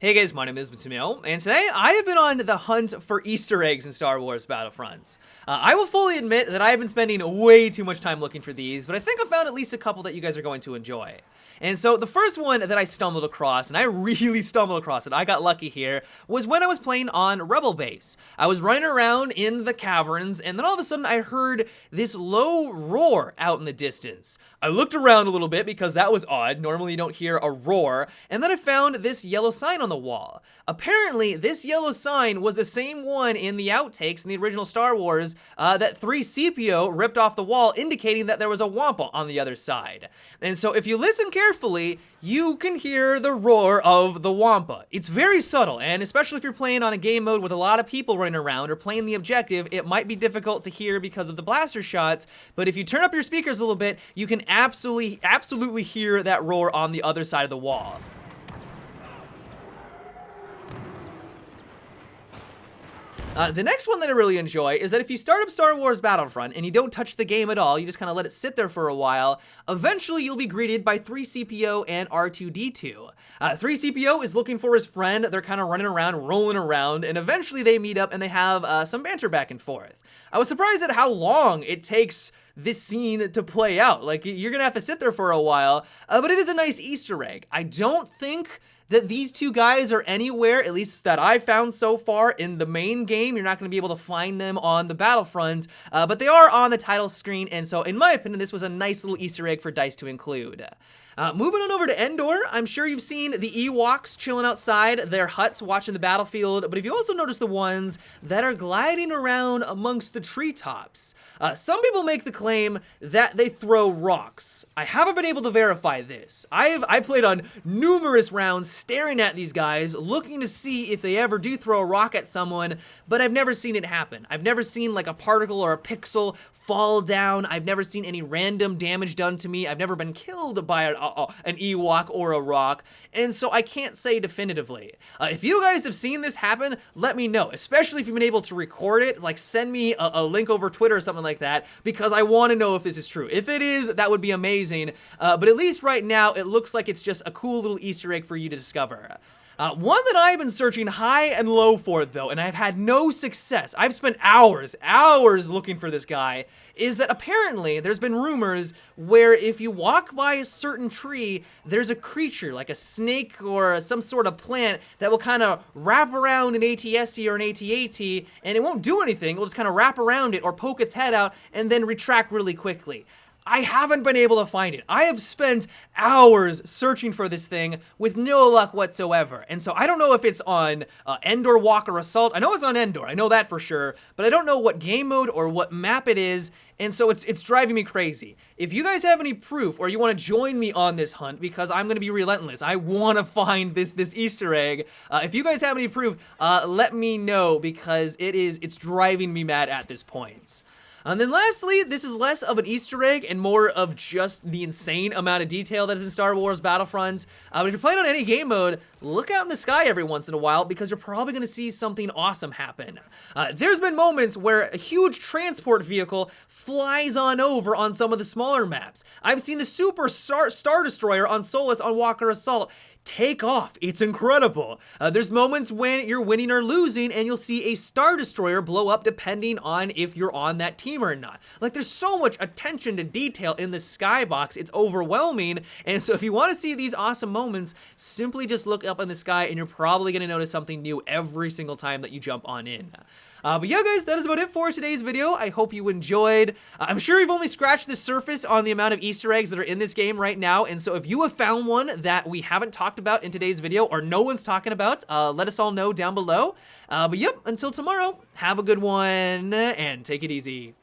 Hey guys, my name is Matumio, and today I have been on the hunt for Easter eggs in Star Wars Battlefront. I will fully admit that I have been spending way too much time looking for these, but I think I found at least a couple that you guys are going to enjoy. And so the first one that I stumbled across, and I really stumbled across it, I got lucky here, was when I was playing on Rebel Base. I was running around in the caverns, and then all of a sudden I heard this low roar out in the distance. I looked around a little bit because that was odd. Normally you don't hear a roar, and then I found this yellow sign on the wall. Apparently, this yellow sign was the same one in the outtakes in the original Star Wars that 3CPO ripped off the wall, indicating that there was a Wampa on the other side. And so if you listen carefully, you can hear the roar of the Wampa. It's very subtle, and especially if you're playing on a game mode with a lot of people running around or playing the objective, it might be difficult to hear because of the blaster shots, but if you turn up your speakers a little bit, you can absolutely hear that roar on the other side of the wall. The next one that I really enjoy is that if you start up Star Wars Battlefront and you don't touch the game at all, you just kind of let it sit there for a while, eventually you'll be greeted by 3CPO and R2-D2. 3CPO is looking for his friend, they're kind of running around, rolling around, and eventually they meet up and they have some banter back and forth. I was surprised at how long it takes this scene to play out. Like, you're gonna have to sit there for a while, but it is a nice Easter egg. I don't think that these two guys are anywhere, at least that I found so far, in the main game. You're not going to be able to find them on the Battlefront, but they are on the title screen, and so in my opinion, this was a nice little Easter egg for DICE to include. Moving on over to Endor, I'm sure you've seen the Ewoks chilling outside their huts watching the battlefield, but have you also noticed the ones that are gliding around amongst the treetops? Some people make the claim that they throw rocks. I haven't been able to verify this. I played on numerous rounds staring at these guys, looking to see if they ever do throw a rock at someone, but I've never seen it happen. I've never seen like a particle or a pixel fall down. I've never seen any random damage done to me. I've never been killed by an Ewok or a rock, and so I can't say definitively. If you guys have seen this happen, let me know, especially if you've been able to record it. Like, send me a link over Twitter or something like that, because I want to know if this is true. If it is, that would be amazing, but at least right now, it looks like it's just a cool little Easter egg for you to discover. One that I've been searching high and low for, though, and I've had no success, I've spent hours looking for this guy, is that apparently there's been rumors where if you walk by a certain tree, there's a creature, like a snake or some sort of plant, that will kind of wrap around an AT-ST or an AT-AT, and it won't do anything. It will just kind of wrap around it or poke its head out and then retract really quickly. I haven't been able to find it. I have spent hours searching for this thing with no luck whatsoever. And so I don't know if it's on Endor, Walker Assault. I know it's on Endor, I know that for sure, but I don't know what game mode or what map it is, and so it's driving me crazy. If you guys have any proof or you want to join me on this hunt, because I'm going to be relentless, I want to find this Easter egg. If you guys have any proof, let me know, because it's driving me mad at this point. And then lastly, this is less of an Easter egg and more of just the insane amount of detail that is in Star Wars Battlefront. But if you're playing on any game mode, look out in the sky every once in a while, because you're probably going to see something awesome happen. There's been moments where a huge transport vehicle flies on over on some of the smaller maps. I've seen the Super Star Destroyer on Solus on Walker Assault take off. It's incredible. There's moments when you're winning or losing and you'll see a Star Destroyer blow up depending on if you're on that team or not. Like, there's so much attention to detail in the skybox, it's overwhelming, and so if you want to see these awesome moments, simply just look up in the sky and you're probably going to notice something new every single time that you jump on in. But yeah, guys, that is about it for today's video. I hope you enjoyed. I'm sure you've only scratched the surface on the amount of Easter eggs that are in this game right now, and so if you have found one that we haven't talked about in today's video, or no one's talking about, let us all know down below. But yep, until tomorrow, have a good one, and take it easy.